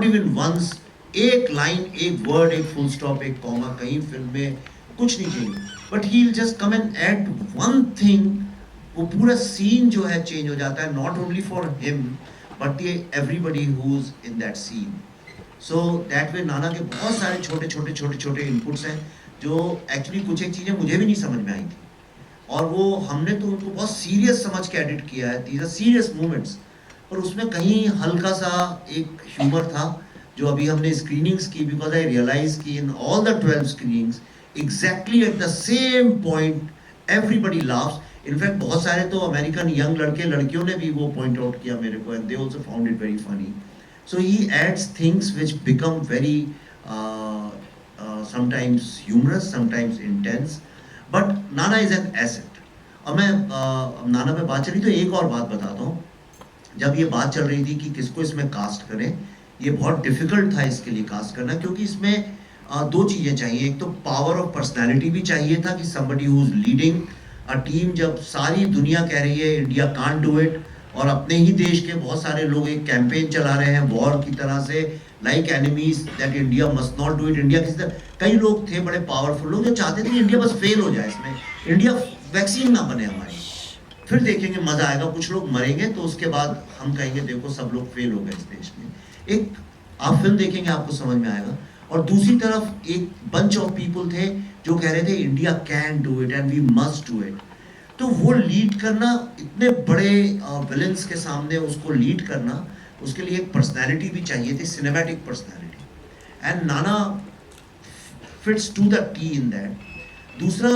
Even once, एक line, एक word, एक फुल स्टॉप, एक कॉमा, कहीं फिल्म में कुछ नहीं चाहिए, but he will just come and add one thing, वो पूरा सीन जो है चेंज हो जाता है, not only for him but everybody who is in that scene. So that way Nana के बहुत सारे छोटे छोटे छोटे छोटे इनपुट्स हैं जो एक्चुअली कुछ एक चीज़ें मुझे भी नहीं समझ में आई थी, और वो हमने तो उनको बहुत सीरियस समझ के एडिट किया है. दीज आर सीरियस मोमेंट्स, और उसमें कहीं हल्का सा एक ह्यूमर था जो अभी हमने स्क्रीनिंग्स की, बिकॉज आई रियलाइज की in all the 12 screenings exactly at the same point everybody laughs. In fact बहुत सारे तो अमेरिकन यंग लड़के लड़कियों ने भी वो पॉइंट आउट किया मेरे को, and they also found it very funny. So he adds things which become very sometimes humorous, sometimes intense, but Nana is an asset. और मैं नाना पे बात चली तो एक और बात बताता हूँ. जब ये बात चल रही थी कि किसको इसमें कास्ट करें, ये बहुत डिफिकल्ट था इसके लिए कास्ट करना, क्योंकि इसमें दो चीज़ें चाहिए. एक तो पावर ऑफ पर्सनैलिटी भी चाहिए था कि somebody who is leading a team, जब सारी दुनिया कह रही है इंडिया कांट डू इट, और अपने ही देश के बहुत सारे लोग एक कैंपेन चला रहे हैं वॉर की तरह से, like enemies, that India must not do it. India किसी तरह, कई लोग थे बड़े पावरफुल लोग जो चाहते थे कि इंडिया बस फेल हो जाए, इसमें इंडिया वैक्सीन ना बने हमारी, फिर देखेंगे मजा आएगा, कुछ लोग मरेंगे तो उसके बाद हम कहेंगे देखो सब लोग फेल हो गए इस देश में. एक आप फिल्म देखेंगे आपको समझ में आएगा. और दूसरी तरफ एक बंच ऑफ पीपल थे जो कह रहे थे India can do it and we must do it. तो वो लीड करना, इतने बड़े विलेंस के सामने उसको लीड करना, उसके लिए एक पर्सनैलिटी भी चाहिए थी, cinematic personality, and Nana fits to the T in that. दूसरा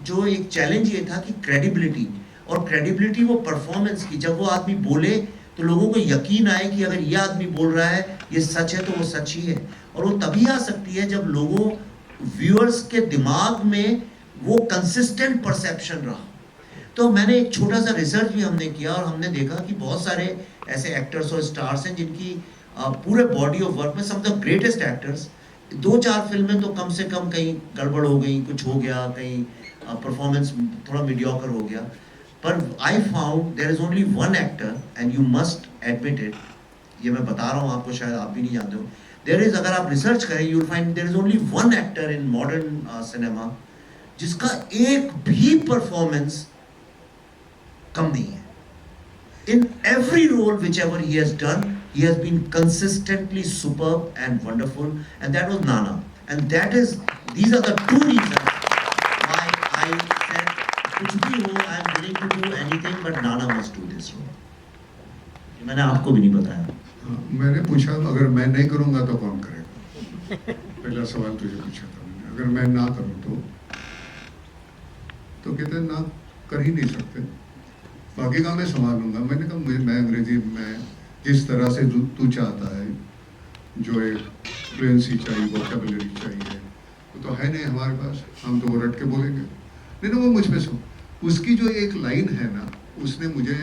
जो एक चैलेंज ये था कि क्रेडिबिलिटी, और क्रेडिबिलिटी वो परफॉर्मेंस की, जब वो आदमी बोले तो लोगों को यकीन आए कि अगर ये आदमी बोल रहा है ये सच है तो वो सच ही है. और वो तभी आ सकती है जब लोगों, व्यूअर्स के दिमाग में वो कंसिस्टेंट परसेप्शन रहा. तो मैंने एक छोटा सा रिसर्च भी हमने किया, और हमने देखा कि बहुत सारे ऐसे एक्टर्स और स्टार्स हैं जिनकी पूरे बॉडी ऑफ वर्क में, सम ऑफ द ग्रेटेस्ट एक्टर्स, 2-4 फिल्में तो कम से कम कहीं गड़बड़ हो गई, कुछ हो गया, कहीं परफॉर्मेंस थोड़ा मीडियोकर हो गया. पर I found there is only one actor, and you must admit it, ये मैं बता रहा हूँ आपको, शायद आप भी नहीं जानते हो. देयर इज, अगर आप रिसर्च करें you will find there is only one actor in modern cinema जिसका एक भी परफॉर्मेंस कम नहीं है. In every role whichever he has done, he has been consistently superb and wonderful, and that was Nana. And that is, these are the two reasons why I said, कुछ भी हो, I am willing to do anything, but Nana must do this role. मैंने आपको भी नहीं बताया. मैंने पूछा अगर मैं नहीं करूँगा तो कौन करेगा? पहला सवाल तुझे पूछा था मैंने, अगर मैं ना करूँ तो कहते ना कर ही नहीं सकते, बाकी का मैं संभाल लूँगा. मैंने कहा मैं अंग्रेजी में जिस तरह से तू चाहता है, जो एक फ्लुएंसी चाहिए, वोकैबुलरी चाहिए, वो तो है नहीं हमारे पास, हम तो वो रट के बोलेंगे. नहीं वो मुझ पे सुन, उसकी जो एक लाइन है ना, उसने मुझे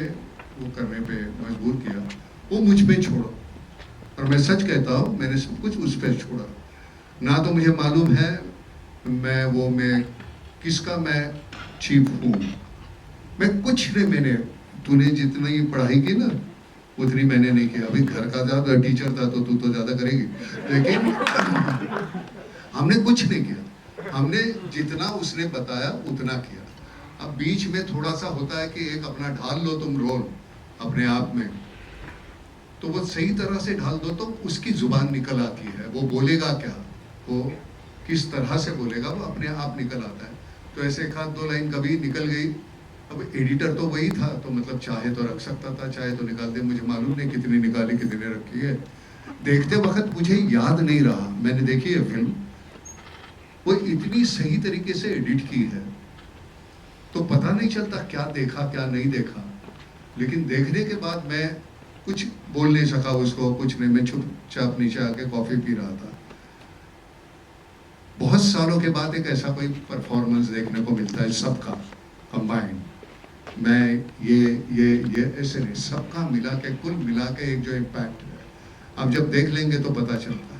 वो करने पे मजबूर किया, वो मुझ पे छोड़ो. और मैं सच कहता हूँ, मैंने सब कुछ उस पर छोड़ा. ना तो मुझे मालूम है मैं किसका मैं चीफ हूँ, मैं कुछ नहीं. मैंने, तूने जितनी पढ़ाई की ना उतनी मैंने नहीं किया. अभी घर का ज़्यादा टीचर था तो तू तो ज़्यादा करेगी, लेकिन हमने कुछ नहीं किया. हमने जितना उसने बताया उतना किया. अब बीच में थोड़ा सा होता है कि एक अपना ढाल लो तुम रोल अपने आप में, तो वो सही तरह से ढाल दो तो उसकी जुबान निकल आती है. वो बोलेगा क्या, वो किस तरह से बोलेगा, वो अपने आप निकल आता है. तो ऐसे एक आध दो लाइन कभी निकल गई. अब एडिटर तो वही था, तो मतलब चाहे तो रख सकता था, चाहे तो निकाल दे. मुझे मालूम नहीं कितनी निकाली कितने रखी है. देखते वक्त मुझे याद नहीं रहा. मैंने देखी है फिल्म, वो इतनी सही तरीके से एडिट की है तो पता नहीं चलता क्या देखा क्या नहीं देखा. लेकिन देखने के बाद मैं कुछ बोल नहीं सका उसको, कुछ नहीं. मैं चुपचाप नीचे आके कॉफी पी रहा था. बहुत सालों के बाद एक ऐसा कोई परफॉर्मेंस देखने को मिलता है सबका कंबाइंड. मैं ये ऐसे नहीं, सबका मिला के, कुल मिला के एक जो इम्पैक्ट है, अब जब देख लेंगे तो पता चलता